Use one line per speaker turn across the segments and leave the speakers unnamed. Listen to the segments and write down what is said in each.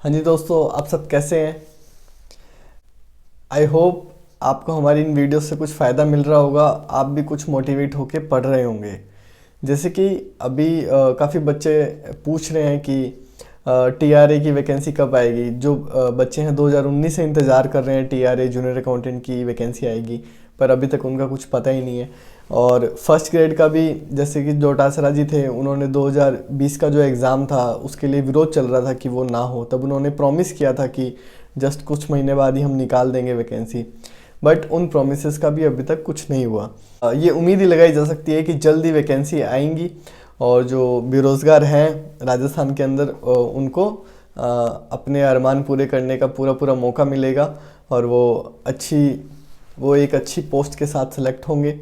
हाँ जी दोस्तों, आप सब कैसे हैं। आई होप आपको हमारी इन वीडियो से कुछ फ़ायदा मिल रहा होगा, आप भी कुछ मोटिवेट होके पढ़ रहे होंगे। जैसे कि अभी काफ़ी बच्चे पूछ रहे हैं कि टीआरए की वैकेंसी कब आएगी। जो बच्चे हैं 2019 से इंतज़ार कर रहे हैं टीआरए जूनियर अकाउंटेंट की वैकेंसी आएगी, पर अभी तक उनका कुछ पता ही नहीं है। और फर्स्ट ग्रेड का भी, जैसे कि डोटासरा जी थे, उन्होंने 2020 का जो एग्ज़ाम था उसके लिए विरोध चल रहा था कि वो ना हो। तब उन्होंने प्रॉमिस किया था कि जस्ट कुछ महीने बाद ही हम निकाल देंगे वैकेंसी, बट उन प्रोमिस का भी अभी तक कुछ नहीं हुआ। ये उम्मीद ही लगाई जा सकती है कि जल्दी वैकेंसी आएंगी और जो बेरोज़गार हैं राजस्थान के अंदर उनको अपने अरमान पूरे करने का पूरा पूरा मौका मिलेगा और वो एक अच्छी पोस्ट के साथ सेलेक्ट होंगे।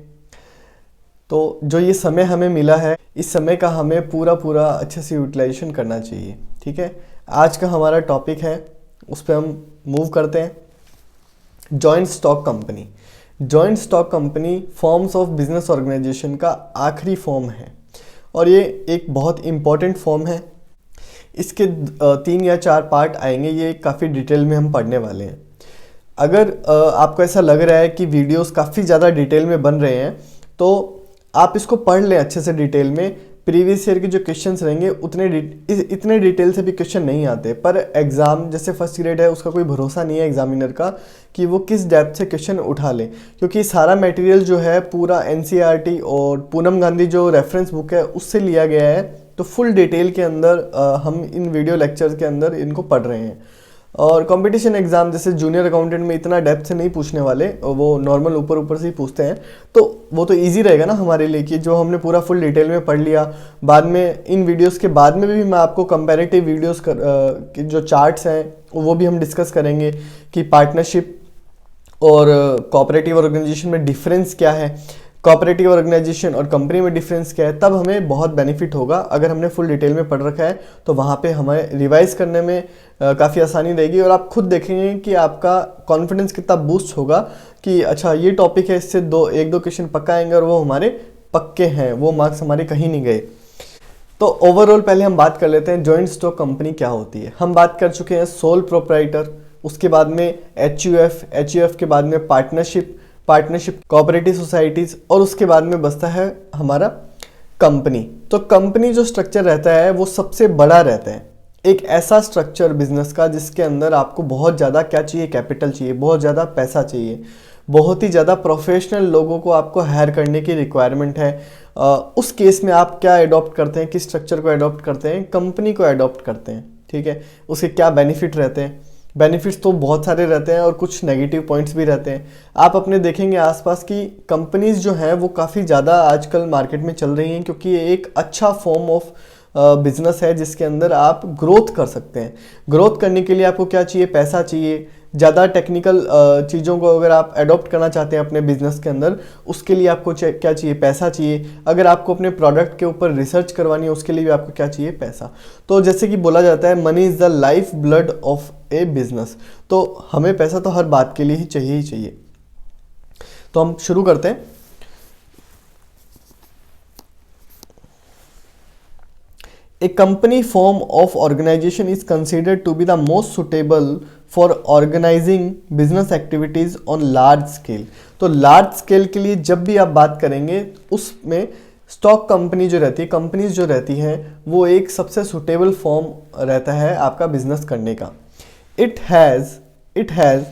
तो जो ये समय हमें मिला है, इस समय का हमें पूरा पूरा अच्छे से यूटिलाइजेशन करना चाहिए। ठीक है, आज का हमारा टॉपिक है, उस पर हम मूव करते हैं। Joint stock company. Joint stock company forms of business organisation का आखिरी फॉर्म है और ये एक बहुत इम्पॉर्टेंट फॉर्म है। इसके 3 या 4 पार्ट आएंगे, ये काफ़ी डिटेल में हम पढ़ने वाले हैं। अगर आपको ऐसा लग रहा है कि वीडियोस काफ़ी ज़्यादा डिटेल में बन रहे हैं तो आप इसको पढ़ लें अच्छे से डिटेल में। प्रीवियस ईयर के जो क्वेश्चंस रहेंगे इतने डिटेल से भी क्वेश्चन नहीं आते, पर एग्ज़ाम जैसे फर्स्ट ग्रेड है उसका कोई भरोसा नहीं है एग्जामिनर का कि वो किस डेप्थ से क्वेश्चन उठा ले, क्योंकि सारा मटेरियल जो है पूरा एनसीईआरटी और पूनम गांधी जो रेफरेंस बुक है उससे लिया गया है। तो फुल डिटेल के अंदर हम इन वीडियो लेक्चर्स के अंदर इनको पढ़ रहे हैं। और कंपटीशन एग्जाम जैसे जूनियर अकाउंटेंट में इतना डेप्थ से नहीं पूछने वाले, वो नॉर्मल ऊपर ऊपर से ही पूछते हैं, तो वो तो इजी रहेगा ना हमारे लिए कि जो हमने पूरा फुल डिटेल में पढ़ लिया। बाद में इन वीडियोस के बाद में भी मैं आपको कंपैरेटिव वीडियोस के जो चार्ट्स हैं वो भी हम डिस्कस करेंगे कि पार्टनरशिप और कोऑपरेटिव ऑर्गेनाइजेशन में डिफरेंस क्या है, कोऑपरेटिव ऑर्गेनाइजेशन और कंपनी में डिफरेंस क्या है। तब हमें बहुत बेनिफिट होगा अगर हमने फुल डिटेल में पढ़ रखा है, तो वहाँ पे हमें रिवाइज करने में काफ़ी आसानी रहेगी और आप खुद देखेंगे कि आपका कॉन्फिडेंस कितना बूस्ट होगा कि अच्छा ये टॉपिक है, इससे एक दो क्वेश्चन पक्का आएंगे और वो हमारे पक्के हैं, वो मार्क्स हमारे कहीं नहीं गए। तो ओवरऑल पहले हम बात कर लेते हैं जॉइंट स्टॉक कंपनी क्या होती है। हम बात कर चुके हैं सोल प्रोप्राइटर, उसके बाद में एचयूएफ के बाद में पार्टनरशिप कोऑपरेटिव सोसाइटीज और उसके बाद में बचता है हमारा कंपनी। तो कंपनी जो स्ट्रक्चर रहता है वो सबसे बड़ा रहता है, एक ऐसा स्ट्रक्चर बिजनेस का जिसके अंदर आपको बहुत ज़्यादा क्या चाहिए, कैपिटल चाहिए, बहुत ज़्यादा पैसा चाहिए, बहुत ही ज़्यादा प्रोफेशनल लोगों को आपको हायर करने की रिक्वायरमेंट है। उस केस में आप क्या अडॉप्ट करते हैं, किस स्ट्रक्चर को अडॉप्ट करते हैं, कंपनी को अडॉप्ट करते हैं। ठीक है, उसके क्या बेनिफिट रहते हैं। बेनिफिट्स तो बहुत सारे रहते हैं और कुछ नेगेटिव पॉइंट्स भी रहते हैं। आप अपने देखेंगे आसपास की कंपनीज जो हैं वो काफ़ी ज़्यादा आजकल मार्केट में चल रही हैं, क्योंकि ये एक अच्छा फॉर्म ऑफ बिजनेस है जिसके अंदर आप ग्रोथ कर सकते हैं। ग्रोथ करने के लिए आपको क्या चाहिए, पैसा चाहिए। ज़्यादा टेक्निकल चीज़ों को अगर आप अडॉप्ट करना चाहते हैं अपने बिजनेस के अंदर, उसके लिए आपको क्या चाहिए, पैसा चाहिए। अगर आपको अपने प्रोडक्ट के ऊपर रिसर्च करवानी है उसके लिए भी आपको क्या चाहिए, पैसा। तो जैसे कि बोला जाता है money is the life blood of A business, तो हमें पैसा तो हर बात के लिए ही चाहिए। तो हम शुरू करते हैं। A company form of organization is considered to be the most suitable for organizing business activities on large scale। तो लार्ज स्केल के लिए जब भी आप बात करेंगे उसमें स्टॉक कंपनी जो रहती है, कंपनीज जो रहती हैं, वो एक सबसे सुटेबल फॉर्म रहता है आपका बिजनेस करने का। It has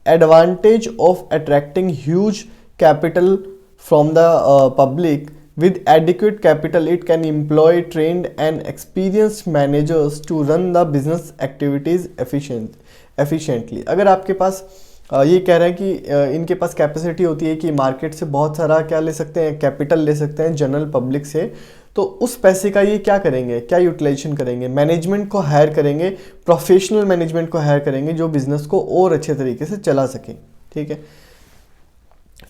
advantage of attracting huge capital from the public. With adequate capital, it can employ trained and experienced managers to run the business activities efficiently। अगर आपके पास ये कह रहे हैं कि इनके पास कैपेसिटी होती है कि मार्केट से बहुत सारा क्या ले सकते हैं, कैपिटल ले सकते हैं जनरल पब्लिक से, तो उस पैसे का ये क्या करेंगे, क्या यूटिलाइजेशन करेंगे, मैनेजमेंट को हायर करेंगे, प्रोफेशनल मैनेजमेंट को हायर करेंगे जो बिजनेस को और अच्छे तरीके से चला सके। ठीक है,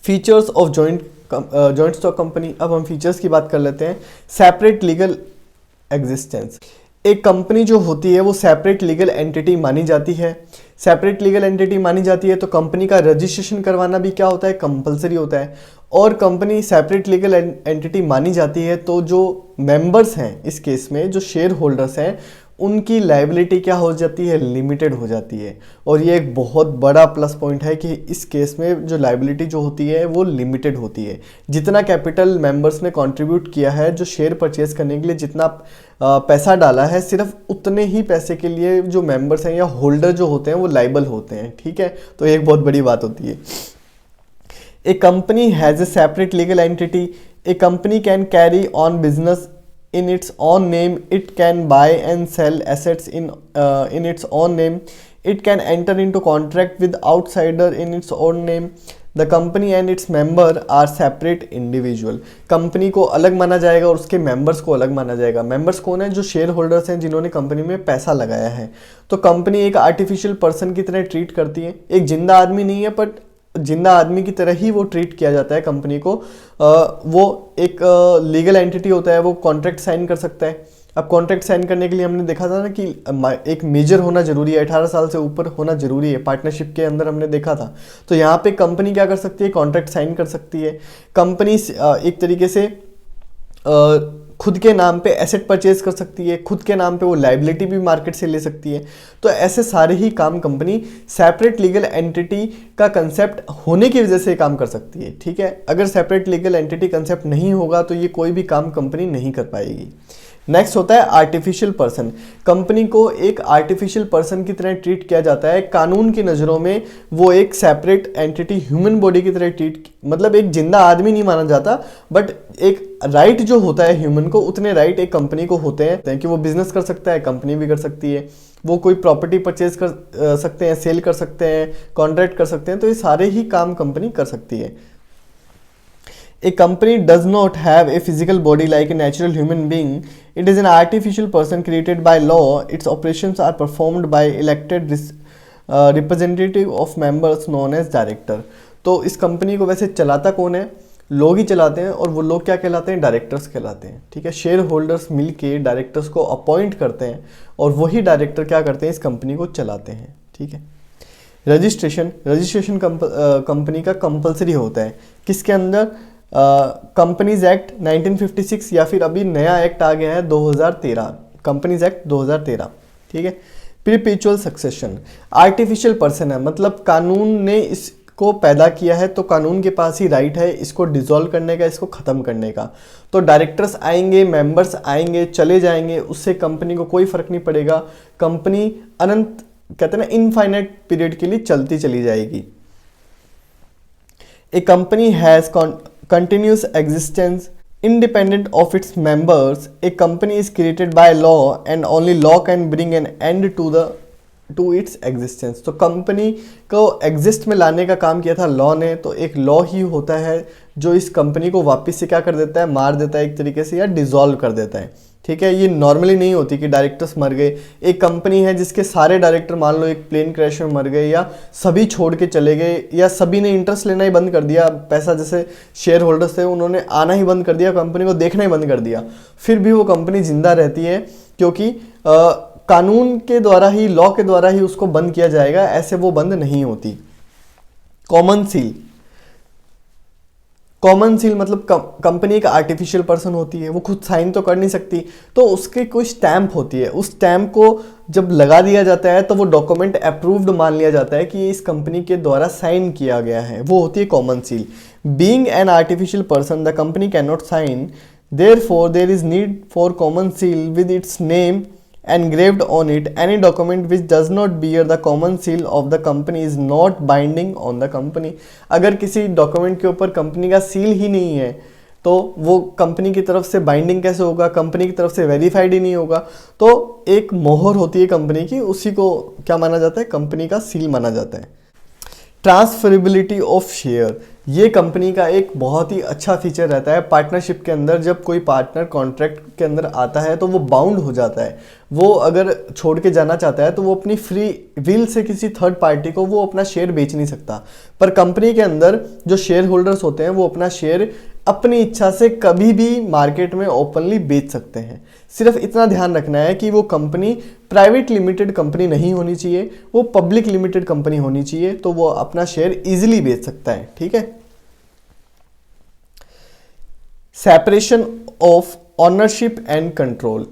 features of joint stock company. अब हम फीचर्स की बात कर लेते हैं। Separate legal existence. एक कंपनी जो होती है वो सेपरेट लीगल एंटिटी मानी जाती है। सेपरेट लीगल एंटिटी मानी जाती है तो कंपनी का रजिस्ट्रेशन करवाना भी क्या होता है, कंपलसरी होता है। और कंपनी सेपरेट लीगल एंटिटी मानी जाती है तो जो मेंबर्स हैं, इस केस में जो शेयर होल्डर्स हैं, उनकी लायबिलिटी क्या हो जाती है, लिमिटेड हो जाती है। और ये एक बहुत बड़ा प्लस पॉइंट है कि इस केस में जो लायबिलिटी जो होती है वो लिमिटेड होती है। जितना कैपिटल मेंबर्स ने कंट्रीब्यूट किया है, जो शेयर परचेज करने के लिए जितना पैसा डाला है, सिर्फ उतने ही पैसे के लिए जो मेंबर्स हैं या होल्डर जो होते हैं वो लायबल होते हैं, ठीक है। तो एक बहुत बड़ी बात होती है। A company has a separate legal entity. A company can carry on business in its own name. It can buy and sell assets in its own name. It can enter into contract with outsider in its own name. The company and its member are separate individual. Company को अलग माना जाएगा और उसके members को अलग माना जाएगा। मेंबर्स कौन है? जो शेयर होल्डर्स हैं, जिन्होंने कंपनी में पैसा लगाया है। तो कंपनी एक आर्टिफिशियल पर्सन की तरह ट्रीट करती है। एक जिंदा आदमी नहीं है, बट जिंदा आदमी की तरह ही वो ट्रीट किया जाता है कंपनी को। वो एक लीगल एंटिटी होता है, वो कॉन्ट्रैक्ट साइन कर सकता है। अब कॉन्ट्रैक्ट साइन करने के लिए हमने देखा था ना कि एक मेजर होना जरूरी है, 18 साल से ऊपर होना जरूरी है, पार्टनरशिप के अंदर हमने देखा था। तो यहाँ पे कंपनी क्या कर सकती है? कॉन्ट्रैक्ट साइन कर सकती है। कंपनी एक तरीके से खुद के नाम पे एसेट परचेज कर सकती है, खुद के नाम पे वो लायबिलिटी भी मार्केट से ले सकती है। तो ऐसे सारे ही काम कंपनी सेपरेट लीगल एंटिटी का कंसेप्ट होने की वजह से काम कर सकती है, ठीक है। अगर सेपरेट लीगल एंटिटी कंसेप्ट नहीं होगा तो ये कोई भी काम कंपनी नहीं कर पाएगी। नेक्स्ट होता है आर्टिफिशियल पर्सन। कंपनी को एक आर्टिफिशियल पर्सन की तरह ट्रीट किया जाता है। कानून की नज़रों में वो एक सेपरेट एंटिटी, ह्यूमन बॉडी की तरह ट्रीट, मतलब एक जिंदा आदमी नहीं माना जाता, बट एक राइट जो होता है ह्यूमन को, उतने राइट एक कंपनी को होते हैं कि वो बिजनेस कर सकता है, कंपनी भी कर सकती है। वो कोई प्रॉपर्टी परचेज कर सकते हैं, सेल कर सकते हैं, कॉन्ट्रैक्ट कर सकते हैं। तो ये सारे ही काम कंपनी कर सकती है। A company does not have a physical body like a natural human being. It is an artificial person created by law. Its operations are performed by elected representative of members known as director. तो इस company को वैसे चलाता कौन है? लोग ही चलाते हैं, और वो लोग क्या कहलाते हैं? डायरेक्टर्स कहलाते हैं, ठीक है। शेयर होल्डर्स मिलके डायरेक्टर्स को अपॉइंट करते हैं और वही डायरेक्टर क्या करते हैं? इस कंपनी को चलाते हैं, ठीक है। रजिस्ट्रेशन कंपनी का कंपलसरी होता है। किसके अंदर? कंपनीज एक्ट 1956 या फिर अभी नया एक्ट आ गया है 2013, कंपनीज एक्ट 2013, ठीक है। परपेचुअल सक्सेशन, आर्टिफिशियल पर्सन है, मतलब कानून ने इसको पैदा किया है तो कानून के पास ही राइट है इसको डिसॉल्व करने का, इसको ख़त्म करने का। तो डायरेक्टर्स आएंगे, मेंबर्स आएंगे, चले जाएंगे, उससे कंपनी को कोई फर्क नहीं पड़ेगा। कंपनी अनंत, कहते हैं ना, इनफाइनाइट पीरियड के लिए चलती चली जाएगी। A company has continuous existence independent of its members. A company is created by law and only law can bring an end to its existence. तो कंपनी को एग्जिस्ट में लाने का काम किया था लॉ ने। तो एक लॉ ही होता है जो इस कंपनी को वापस से क्या कर देता है? मार देता है एक तरीके से, या डिसॉल्व कर देता है, ठीक है। ये नॉर्मली नहीं होती कि डायरेक्टर्स मर गए। एक कंपनी है जिसके सारे डायरेक्टर मान लो एक प्लेन क्रैश में मर गए, या सभी छोड़ के चले गए, या सभी ने इंटरेस्ट लेना ही बंद कर दिया, पैसा, जैसे शेयर होल्डर्स थे उन्होंने आना ही बंद कर दिया, कंपनी को देखना ही बंद कर दिया, फिर भी वो कंपनी जिंदा रहती है, क्योंकि कानून के द्वारा ही, लॉ के द्वारा ही उसको बंद किया जाएगा, ऐसे वो बंद नहीं होती। कॉमन सील, कॉमन सील मतलब कंपनी एक आर्टिफिशियल पर्सन होती है, वो खुद साइन तो कर नहीं सकती, तो उसके कोई स्टैंप होती है। उस स्टैंप को जब लगा दिया जाता है तो वो डॉक्यूमेंट अप्रूव्ड मान लिया जाता है कि ये इस कंपनी के द्वारा साइन किया गया है, वो होती है common seal. Being an artificial person the company can not sign, therefore there is need for common seal with its name engraved on it. Any document which does not bear the common seal of the company is not binding on the company. अगर किसी document के ऊपर company का seal ही नहीं है तो वो company की तरफ से बाइंडिंग कैसे होगा? कंपनी की तरफ से वेरीफाइड ही नहीं होगा। तो एक मोहर होती है कंपनी की, उसी को क्या माना जाता है? कंपनी का सील माना जाता है। ट्रांसफरेबिलिटी ऑफ शेयर, ये कंपनी का एक बहुत ही अच्छा फीचर रहता है। पार्टनरशिप के अंदर जब कोई पार्टनर कॉन्ट्रैक्ट के अंदर आता है तो वो बाउंड हो जाता है। वो अगर छोड़ के जाना चाहता है तो वो अपनी फ्री विल से किसी थर्ड पार्टी को वो अपना शेयर बेच नहीं सकता। पर कंपनी के अंदर जो शेयर होल्डर्स होते हैं वो अपना शेयर अपनी इच्छा से कभी भी मार्केट में ओपनली बेच सकते हैं। सिर्फ इतना ध्यान रखना है कि वो कंपनी प्राइवेट लिमिटेड कंपनी नहीं होनी चाहिए, वो पब्लिक लिमिटेड कंपनी होनी चाहिए, तो वो अपना शेयर इजीली बेच सकता है, ठीक है। Separation of ownership and control,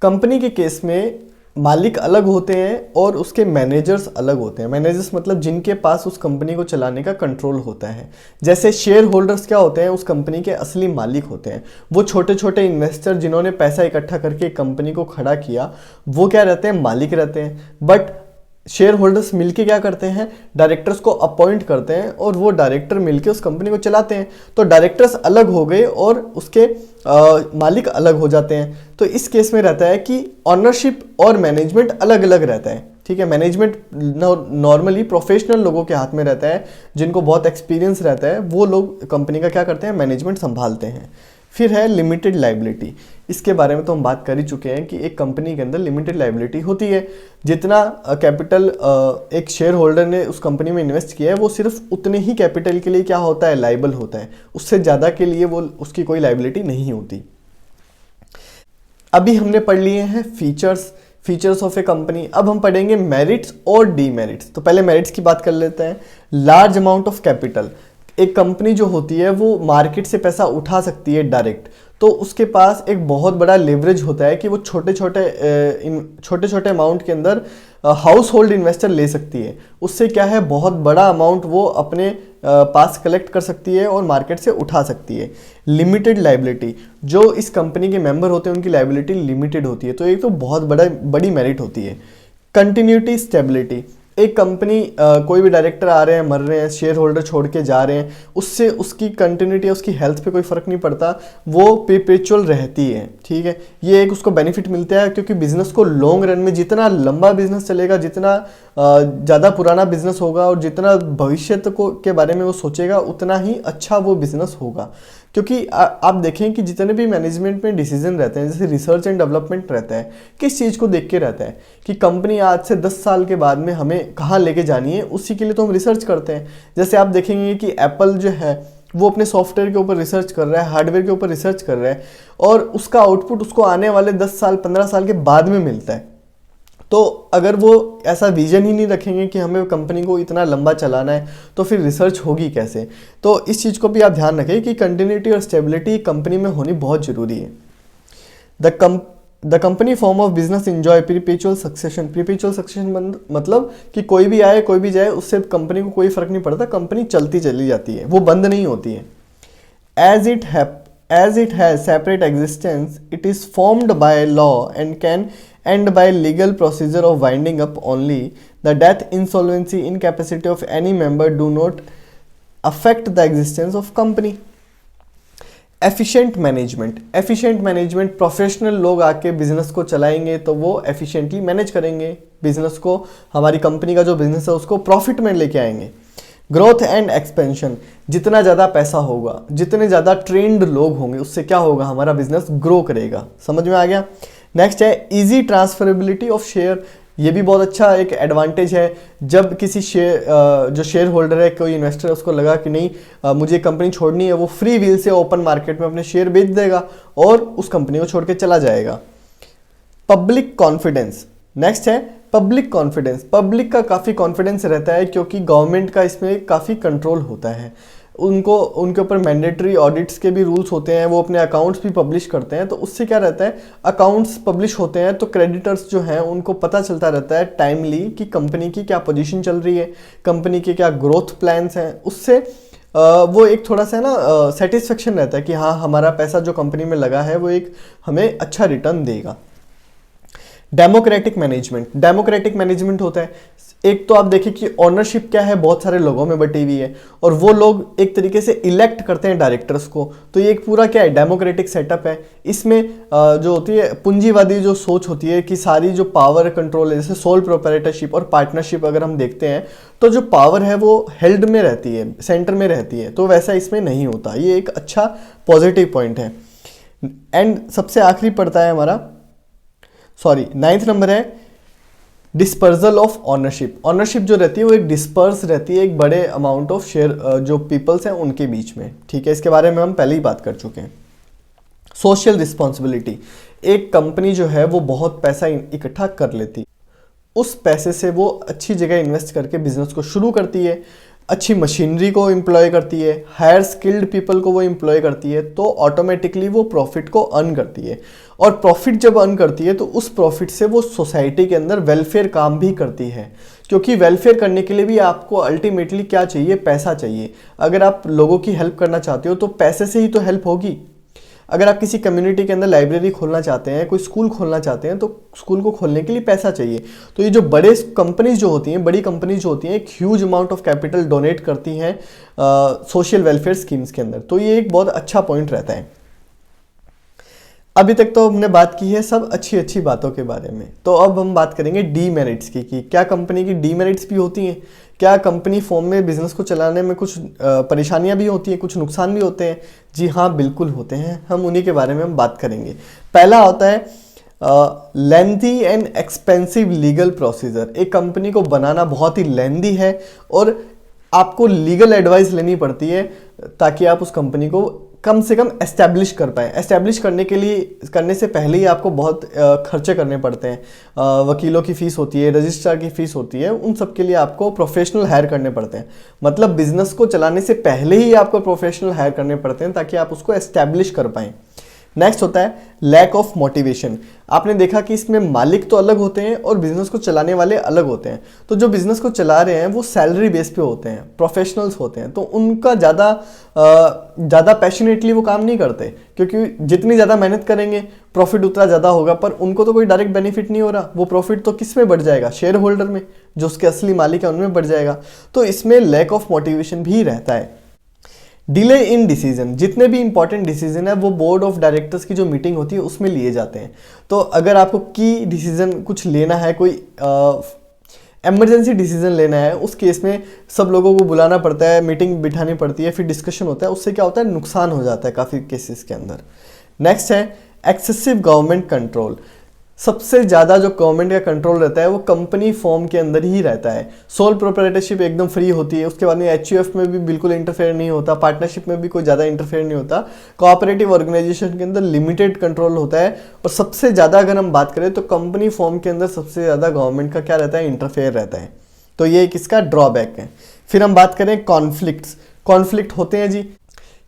company के केस में मालिक अलग होते हैं और उसके मैनेजर्स अलग होते हैं। मैनेजर्स मतलब जिनके पास उस कंपनी को चलाने का कंट्रोल होता है। जैसे शेयर होल्डर्स क्या होते हैं, उस कंपनी के असली मालिक होते हैं। वो छोटे छोटे इन्वेस्टर जिन्होंने पैसा इकट्ठा करके कंपनी को खड़ा किया, वो क्या रहते हैं, मालिक रहते हैं। बट शेयर होल्डर्स मिलके क्या करते हैं, डायरेक्टर्स को अपॉइंट करते हैं और वो डायरेक्टर मिलके उस कंपनी को चलाते हैं। तो डायरेक्टर्स अलग हो गए और उसके मालिक अलग हो जाते हैं। तो इस केस में रहता है कि ऑनरशिप और मैनेजमेंट अलग अलग रहता है। ठीक है, मैनेजमेंट नॉर्मली प्रोफेशनल लोगों के हाथ में रहता है, जिनको बहुत एक्सपीरियंस रहता है। वो लोग कंपनी का क्या करते हैं, मैनेजमेंट संभालते हैं। फिर है लिमिटेड लाइबिलिटी। इसके बारे में तो हम बात कर ही चुके हैं कि एक कंपनी के अंदर लिमिटेड लाइबिलिटी होती है। जितना कैपिटल एक शेयर होल्डर ने उस कंपनी में इन्वेस्ट किया है, वो सिर्फ उतने ही कैपिटल के लिए क्या होता है, लाइबल होता है। उससे ज़्यादा के लिए वो उसकी कोई लाइबिलिटी नहीं होती। अभी हमने पढ़ लिए हैं फीचर्स ऑफ ए कंपनी। अब हम पढ़ेंगे मेरिट्स और डीमेरिट्स। तो पहले मेरिट्स की बात कर लेते हैं। Large amount of capital. एक कंपनी जो होती है वो मार्केट से पैसा उठा सकती है डायरेक्ट, तो उसके पास एक बहुत बड़ा लेवरेज होता है कि वो छोटे छोटे अमाउंट के अंदर हाउस होल्ड इन्वेस्टर ले सकती है। उससे क्या है, बहुत बड़ा अमाउंट वो अपने पास कलेक्ट कर सकती है और मार्केट से उठा सकती है। लिमिटेड लाइबिलिटी, जो इस कंपनी के मेंबर होते हैं उनकी लाइबिलिटी लिमिटेड होती है, तो एक तो बहुत बड़ी मेरिट होती है। कंटिन्यूटी स्टेबिलिटी, एक कंपनी कोई भी डायरेक्टर आ रहे हैं, मर रहे हैं, शेयर होल्डर छोड़ के जा रहे हैं, उससे उसकी कंटिन्यूटी, उसकी हेल्थ पे कोई फ़र्क नहीं पड़ता, वो परपेचुअल रहती है। ठीक है, ये एक उसको बेनिफिट मिलता है, क्योंकि बिजनेस को लॉन्ग रन में जितना लंबा बिजनेस चलेगा, जितना ज़्यादा पुराना बिजनेस होगा और जितना भविष्य के बारे में वो सोचेगा, उतना ही अच्छा वो बिजनेस होगा। क्योंकि आप देखें कि जितने भी मैनेजमेंट में डिसीजन रहते हैं, जैसे रिसर्च एंड डेवलपमेंट रहता है, किस चीज़ को देख के रहता है कि कंपनी आज से 10 साल के बाद में हमें कहाँ लेके जानी है, उसी के लिए तो हम रिसर्च करते हैं। जैसे आप देखेंगे कि एप्पल जो है वो अपने सॉफ्टवेयर के ऊपर रिसर्च कर रहा है, हार्डवेयर के ऊपर रिसर्च कर रहा है, और उसका आउटपुट उसको आने वाले 10 साल 15 साल के बाद में मिलता है। तो अगर वो ऐसा विजन ही नहीं रखेंगे कि हमें कंपनी को इतना लंबा चलाना है, तो फिर रिसर्च होगी कैसे। तो इस चीज़ को भी आप ध्यान रखें कि कंटिन्यूटी और स्टेबिलिटी कंपनी में होनी बहुत ज़रूरी है। The company form of business enjoy perpetual succession. Perpetual succession मतलब कि कोई भी आए कोई भी जाए, उससे कंपनी को कोई फ़र्क नहीं पड़ता, कंपनी चलती चली जाती है, वो बंद नहीं होती है। As it has separate existence, it is formed by law and can end by legal procedure of winding up only. The death, insolvency, incapacity of any member do not affect the existence of company. Efficient management professional लोग आके business को चलाएंगे तो वो efficiently manage करेंगे business को, हमारी company का जो बिजनेस है उसको प्रॉफिट में लेके आएंगे। ग्रोथ एंड एक्सपेंशन, जितना ज़्यादा पैसा होगा, जितने ज़्यादा ट्रेंड लोग होंगे, उससे क्या होगा, हमारा बिजनेस ग्रो करेगा। समझ में आ गया। नेक्स्ट है इजी ट्रांसफरेबिलिटी ऑफ शेयर। ये भी बहुत अच्छा एक एडवांटेज है। जब किसी जो शेयर होल्डर है, कोई इन्वेस्टर है, उसको लगा कि नहीं मुझे कंपनी छोड़नी है, वो फ्री व्हील से ओपन मार्केट में अपने शेयर बेच देगा और उस कंपनी को छोड़ के चला जाएगा। पब्लिक कॉन्फिडेंस, नेक्स्ट है पब्लिक कॉन्फिडेंस। पब्लिक का काफ़ी कॉन्फिडेंस रहता है क्योंकि गवर्नमेंट का इसमें काफ़ी कंट्रोल होता है। उनके ऊपर मैंडेटरी ऑडिट्स के भी रूल्स होते हैं, वो अपने अकाउंट्स भी पब्लिश करते हैं। तो उससे क्या रहता है, अकाउंट्स पब्लिश होते हैं तो क्रेडिटर्स जो हैं उनको पता चलता रहता है टाइमली कि कंपनी की क्या पोजीशन चल रही है, कंपनी के क्या ग्रोथ प्लान्स हैं। उससे वो एक थोड़ा सा ना सेटिस्फेक्शन रहता है कि हाँ, हमारा पैसा जो कंपनी में लगा है वो एक हमें अच्छा रिटर्न देगा। डेमोक्रेटिक मैनेजमेंट होता है। एक तो आप देखिए कि ओनरशिप क्या है, बहुत सारे लोगों में बटी हुई है और वो लोग एक तरीके से इलेक्ट करते हैं डायरेक्टर्स को। तो ये एक पूरा क्या है, डेमोक्रेटिक सेटअप है। इसमें जो होती है पूंजीवादी जो सोच होती है कि सारी जो पावर कंट्रोल है, जैसे सोल प्रोप्राइटरशिप और पार्टनरशिप अगर हम देखते हैं तो जो पावर है वो हेल्ड में रहती है, सेंटर में रहती है। तो वैसा इसमें नहीं होता। ये एक अच्छा पॉजिटिव पॉइंट है। एंड सबसे आखिरी पड़ता है हमारा 9th नंबर है डिस्पर्सल ऑफ ऑनरशिप जो रहती है वो एक डिस्पर्स रहती है एक बड़े अमाउंट ऑफ शेयर जो पीपल्स हैं उनके बीच में। ठीक है, इसके बारे में हम पहले ही बात कर चुके हैं। सोशल रिस्पॉन्सिबिलिटी, एक कंपनी जो है वो बहुत पैसा इकट्ठा कर लेती, उस पैसे से वो अच्छी जगह इन्वेस्ट करके बिजनेस को शुरू करती है अच्छी मशीनरी को एम्प्लॉय करती है, हायर स्किल्ड पीपल को वो एम्प्लॉय करती है, तो ऑटोमेटिकली वो प्रॉफिट को अर्न करती है। और प्रॉफिट जब अर्न करती है तो उस प्रॉफिट से वो सोसाइटी के अंदर वेलफेयर काम भी करती है, क्योंकि वेलफेयर करने के लिए भी आपको अल्टीमेटली क्या चाहिए, पैसा चाहिए। अगर आप लोगों की हेल्प करना चाहते हो तो पैसे से ही तो हेल्प होगी। अगर आप किसी कम्युनिटी के अंदर लाइब्रेरी खोलना चाहते हैं, कोई स्कूल खोलना चाहते हैं, तो स्कूल को खोलने के लिए पैसा चाहिए। तो ये जो बड़े कंपनीज जो होती हैं, बड़ी कंपनीज जो होती हैं, एक huge amount of capital donate करती हैं सोशल वेलफेयर स्कीम्स के अंदर। तो ये एक बहुत अच्छा पॉइंट रहता है। अभी तक तो हमने बात की है सब अच्छी अच्छी बातों के बारे में, तो अब हम बात करेंगे डीमेरिट्स की, कि क्या कंपनी की डीमेरिट्स भी होती हैं, क्या कंपनी फॉर्म में बिजनेस को चलाने में कुछ परेशानियां भी होती हैं, कुछ नुकसान भी होते हैं। जी हाँ, बिल्कुल होते हैं, हम उन्हीं के बारे में हम बात करेंगे। पहला होता है lengthy and expensive legal procedure. एक कंपनी को बनाना बहुत ही लेंथी है और आपको लीगल एडवाइस लेनी पड़ती है ताकि आप उस कंपनी को कम से कम एस्टैब्लिश कर पाएँ। एस्टैब्लिश करने के लिए, करने से पहले ही आपको बहुत खर्चे करने पड़ते हैं। वकीलों की फ़ीस होती है, रजिस्ट्रार की फ़ीस होती है, उन सब के लिए आपको प्रोफेशनल हायर करने पड़ते हैं। मतलब बिजनेस को चलाने से पहले ही आपको प्रोफेशनल हायर करने पड़ते हैं ताकि आप उसको एस्टैब्लिश कर पाएँ। नेक्स्ट होता है लैक ऑफ मोटिवेशन। आपने देखा कि इसमें मालिक तो अलग होते हैं और बिजनेस को चलाने वाले अलग होते हैं। तो जो बिजनेस को चला रहे हैं वो सैलरी बेस पे होते हैं, प्रोफेशनल्स होते हैं, तो उनका ज़्यादा पैशनेटली वो काम नहीं करते, क्योंकि जितनी ज़्यादा मेहनत करेंगे प्रॉफिट उतना ज़्यादा होगा, पर उनको तो कोई डायरेक्ट बेनिफिट नहीं हो रहा। वो प्रॉफिट तो किस में बढ़ जाएगा, शेयर होल्डर में, जो उसके असली मालिक है उनमें बढ़ जाएगा। तो इसमें लैक ऑफ मोटिवेशन भी रहता है। डिले इन डिसीजन, जितने भी इंपॉर्टेंट डिसीजन है वो बोर्ड ऑफ डायरेक्टर्स की जो मीटिंग होती है उसमें लिए जाते हैं। तो अगर आपको की डिसीजन कुछ लेना है, कोई इमरजेंसी डिसीजन लेना है, उस केस में सब लोगों को बुलाना पड़ता है, मीटिंग बिठानी पड़ती है, फिर डिस्कशन होता है। उससे क्या होता है, नुकसान हो जाता है काफ़ी केसेस के अंदर। नेक्स्ट है एक्सेसिव गवर्नमेंट कंट्रोल। सबसे ज़्यादा जो गवर्नमेंट का कंट्रोल रहता है वो कंपनी फॉर्म के अंदर ही रहता है। सोल प्रोप्राइटरशिप एकदम फ्री होती है, उसके बाद में एचयूएफ में भी बिल्कुल इंटरफेयर नहीं होता, पार्टनरशिप में भी कोई ज़्यादा इंटरफेयर नहीं होता, कोऑपरेटिव ऑर्गेनाइजेशन के अंदर लिमिटेड कंट्रोल होता है। और सबसे ज़्यादा अगर हम बात करें तो कंपनी फॉर्म के अंदर सबसे ज़्यादा गवर्नमेंट का क्या रहता है, इंटरफेयर रहता है। तो ये एक इसका ड्रॉबैक है। फिर हम बात करें कॉन्फ्लिक्ट्स। कॉन्फ्लिक्ट होते हैं जी,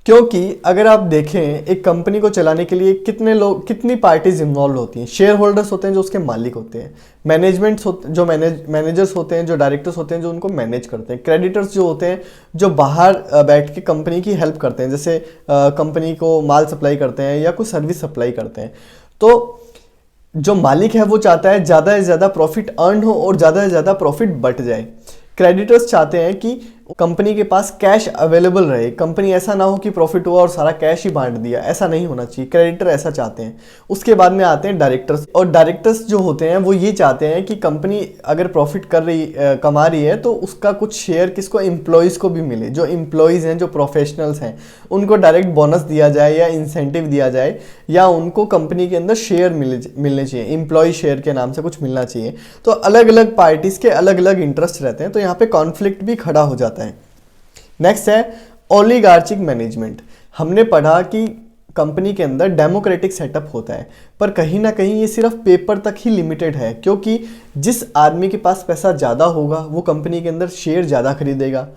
क्योंकि अगर आप देखें एक कंपनी को चलाने के लिए कितने लोग, कितनी पार्टीज इन्वॉल्व होती हैं। शेयर होल्डर्स होते हैं जो उसके मालिक होते हैं, जो मैनेजर्स होते हैं, जो डायरेक्टर्स होते हैं जो उनको मैनेज करते हैं, क्रेडिटर्स जो होते हैं जो बाहर बैठ के कंपनी की हेल्प करते हैं, जैसे कंपनी को माल सप्लाई करते हैं या कोई सर्विस सप्लाई करते हैं। तो जो मालिक है वो चाहता है ज़्यादा से ज़्यादा प्रॉफिट अर्न हो और ज़्यादा से ज़्यादा प्रॉफिट बट जाए। क्रेडिटर्स चाहते हैं कि कंपनी के पास कैश अवेलेबल रहे, कंपनी ऐसा ना हो कि प्रॉफिट हुआ और सारा कैश ही बांट दिया, ऐसा नहीं होना चाहिए। क्रेडिटर ऐसा चाहते हैं। उसके बाद में आते हैं डायरेक्टर्स, और डायरेक्टर्स जो होते हैं वो ये चाहते हैं कि कंपनी अगर प्रॉफिट कमा रही है तो उसका कुछ शेयर किसको, एम्प्लॉयज़ को भी मिले। जो एम्प्लॉयज़ हैं, जो प्रोफेशनल्स हैं, उनको डायरेक्ट बोनस दिया जाए या इंसेंटिव दिया जाए, या उनको कंपनी के अंदर शेयर मिलने चाहिए, एम्प्लॉय शेयर के नाम से कुछ मिलना चाहिए। तो अलग अलग पार्टीज़ के अलग अलग इंटरेस्ट रहते हैं, तो यहाँ पे कॉन्फ्लिक्ट भी खड़ा हो जाता है। नेक्स्ट है ओलिगार्चिक मैनेजमेंट। हमने पढ़ा कि कंपनी के अंदर डेमोक्रेटिक सेटअप होता है, पर कहीं ना कहीं ये सिर्फ पेपर तक ही लिमिटेड है, क्योंकि जिस आदमी के पास पैसा ज़्यादा होगा वो कंपनी के अंदर शेयर ज़्यादा खरीदेगा।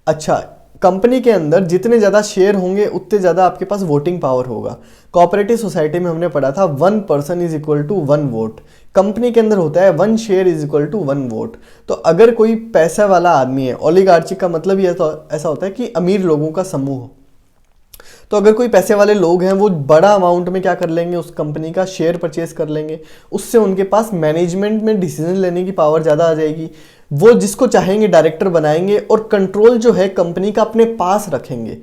अच्छा, कंपनी के अंदर जितने ज़्यादा शेयर होंगे उतने ज़्यादा आपके पास वोटिंग पावर होगा। कोऑपरेटिव सोसाइटी में हमने पढ़ा था 1 person is equal to 1 vote. Company के अंदर होता है 1 share is equal to 1 vote. तो अगर कोई पैसा वाला आदमी है, ओलिगार्ची का मतलब ही ऐसा होता है कि अमीर लोगों का समूह। तो अगर कोई पैसे वाले लोग हैं वो बड़ा अमाउंट में क्या कर लेंगे, उस कंपनी का शेयर परचेज कर लेंगे। उससे उनके पास मैनेजमेंट में डिसीजन लेने की पावर ज़्यादा आ जाएगी। वो जिसको चाहेंगे डायरेक्टर बनाएंगे और कंट्रोल जो है कंपनी का अपने पास रखेंगे।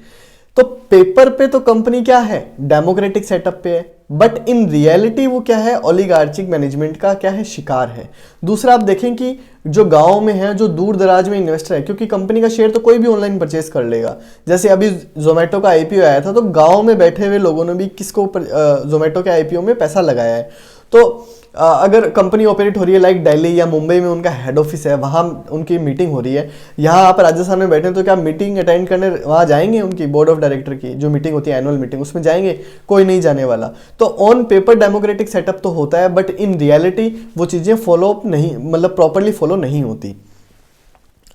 तो पेपर पे तो कंपनी क्या है, डेमोक्रेटिक सेटअप पे है, बट इन रियलिटी वो क्या है, ओलिगार्चिक मैनेजमेंट का क्या है, शिकार है। दूसरा आप देखें कि जो गांव में है, जो दूर दराज में इन्वेस्टर है, क्योंकि कंपनी का शेयर तो कोई भी ऑनलाइन परचेज कर लेगा। जैसे अभी जोमेटो का आईपीओ आया था, तो गांव में बैठे हुए लोगों ने भी किसको जोमेटो के आईपीओ में पैसा लगाया है। तो अगर कंपनी ऑपरेट हो रही है लाइक दिल्ली या मुंबई में उनका हेड ऑफिस है, वहाँ उनकी मीटिंग हो रही है, यहाँ आप राजस्थान में बैठे हैं, तो क्या मीटिंग अटेंड करने वहाँ जाएंगे? उनकी बोर्ड ऑफ डायरेक्टर की जो मीटिंग होती है, एनुअल मीटिंग, उसमें जाएंगे? कोई नहीं जाने वाला। तो ऑन पेपर डेमोक्रेटिक सेटअप तो होता है, बट इन रियलिटी वो चीज़ें फॉलो नहीं, मतलब प्रॉपरली फॉलो नहीं होती।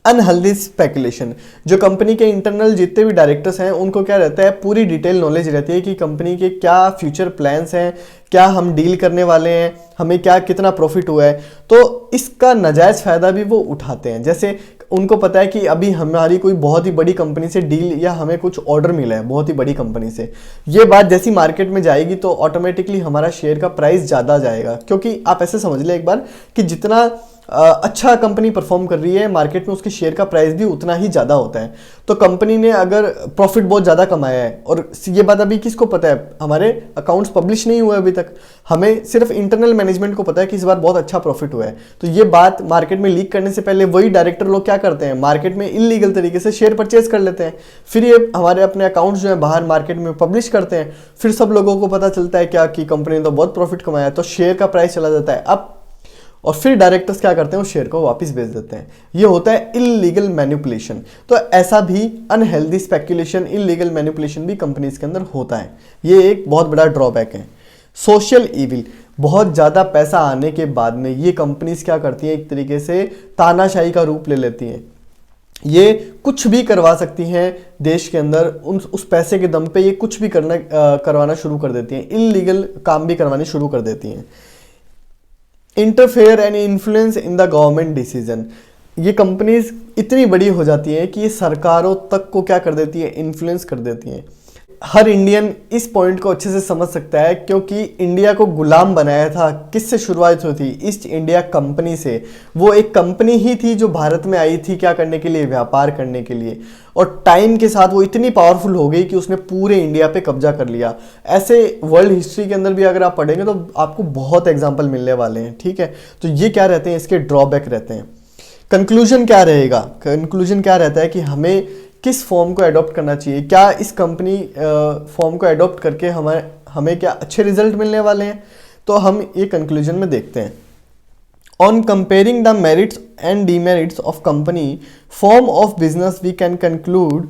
अनहेल्दी स्पेकुलेशन, जो कंपनी के इंटरनल जितने भी डायरेक्टर्स हैं उनको क्या रहता है, पूरी डिटेल नॉलेज रहती है कि कंपनी के क्या फ्यूचर प्लान्स हैं, क्या हम डील करने वाले हैं, हमें क्या कितना प्रॉफिट हुआ है, तो इसका नाजायज़ फ़ायदा भी वो उठाते हैं। जैसे उनको पता है कि अभी हमारी कोई बहुत ही बड़ी कंपनी से डील या हमें कुछ ऑर्डर मिला है बहुत ही बड़ी कंपनी से, ये बात जैसी मार्केट में जाएगी तो ऑटोमेटिकली हमारा शेयर का प्राइस ज़्यादा जाएगा। क्योंकि आप ऐसे समझ लें एक बार कि जितना अच्छा कंपनी परफॉर्म कर रही है मार्केट में, उसके शेयर का प्राइस भी उतना ही ज़्यादा होता है। तो कंपनी ने अगर प्रॉफिट बहुत ज़्यादा कमाया है, और ये बात अभी किसको पता है, हमारे अकाउंट्स पब्लिश नहीं हुए अभी तक, हमें सिर्फ इंटरनल मैनेजमेंट को पता है कि इस बार बहुत अच्छा प्रॉफिट हुआ है, तो ये बात मार्केट में लीक करने से पहले वही डायरेक्टर लोग क्या करते हैं, मार्केट में इलीगल तरीके से शेयर परचेज कर लेते हैं। फिर ये हमारे अपने अकाउंट्स जो है बाहर मार्केट में पब्लिश करते हैं, फिर सब लोगों को पता चलता है क्या कि कंपनी ने तो बहुत प्रॉफिट कमाया है, तो शेयर का प्राइस चला जाता है अब, और फिर डायरेक्टर्स क्या करते हैं, उस शेयर को वापस बेच देते हैं। ये होता है इलीगल मैनिपुलेशन। तो ऐसा भी अनहेल्दी स्पेकुलेशन, इलीगल मैनिपुलेशन भी कंपनीज के अंदर होता है। ये एक बहुत बड़ा ड्रॉबैक है। सोशल ईविल, बहुत ज़्यादा पैसा आने के बाद में ये कंपनीज क्या करती हैं, एक तरीके से तानाशाही का रूप ले लेती हैं। ये कुछ भी करवा सकती हैं देश के अंदर, उस पैसे के दम पे ये कुछ भी करवाना शुरू कर देती हैं, इलीगल काम भी करवाने शुरू कर देती हैं। Interfere and influence in the government decision, ये कंपनीज इतनी बड़ी हो जाती हैं कि ये सरकारों तक को क्या कर देती है, इन्फ्लुएंस कर देती हैं। हर इंडियन इस पॉइंट को अच्छे से समझ सकता है, क्योंकि इंडिया को गुलाम बनाया था, किससे शुरुआत हुई थी, ईस्ट इंडिया कंपनी से। वो एक कंपनी ही थी जो भारत में आई थी क्या करने के लिए, व्यापार करने के लिए, और टाइम के साथ वो इतनी पावरफुल हो गई कि उसने पूरे इंडिया पे कब्जा कर लिया। ऐसे वर्ल्ड हिस्ट्री के अंदर भी अगर आप पढ़ेंगे तो आपको बहुत एग्जाम्पल मिलने वाले हैं, ठीक है। तो ये क्या रहते हैं, इसके ड्रॉबैक रहते हैं। कंक्लूजन क्या रहेगा, कंक्लूजन क्या रहता है कि हमें किस फॉर्म को अडॉप्ट करना चाहिए, क्या इस कंपनी फॉर्म को अडॉप्ट करके हमें क्या अच्छे रिजल्ट मिलने वाले हैं। तो हम ये कंक्लूजन में देखते हैं। On comparing the merits and demerits of company form of business we can conclude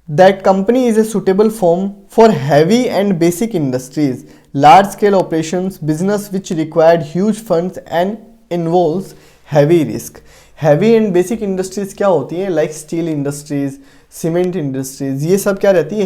that company is a suitable form for heavy and basic industries, large scale operations, business which required huge funds and involves heavy risk. Heavy and basic industries क्या होती हैं, like steel industries, cement industries, ये सब क्या रहती है,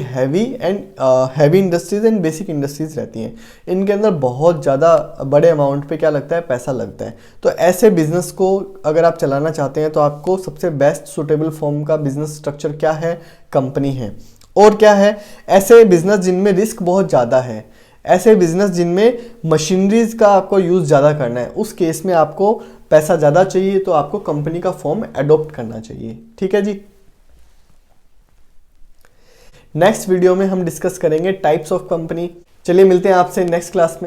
heavy industries and basic industries रहती हैं। इनके अंदर बहुत ज़्यादा बड़े अमाउंट पे क्या लगता है, पैसा लगता है। तो ऐसे बिजनेस को अगर आप चलाना चाहते हैं तो आपको सबसे बेस्ट सुटेबल फॉर्म का बिजनेस स्ट्रक्चर क्या है, कंपनी है। और क्या है, ऐसे बिजनेस जिनमें रिस्क बहुत ज़्यादा है, ऐसे बिजनेस जिनमें मशीनरीज का आपको यूज़ ज़्यादा करना है, उस केस में आपको पैसा ज़्यादा चाहिए तो आपको कंपनी का फॉर्म अडॉप्ट करना चाहिए, ठीक है जी। नेक्स्ट वीडियो में हम डिस्कस करेंगे टाइप्स ऑफ कंपनी। चलिए मिलते हैं आपसे नेक्स्ट क्लास में।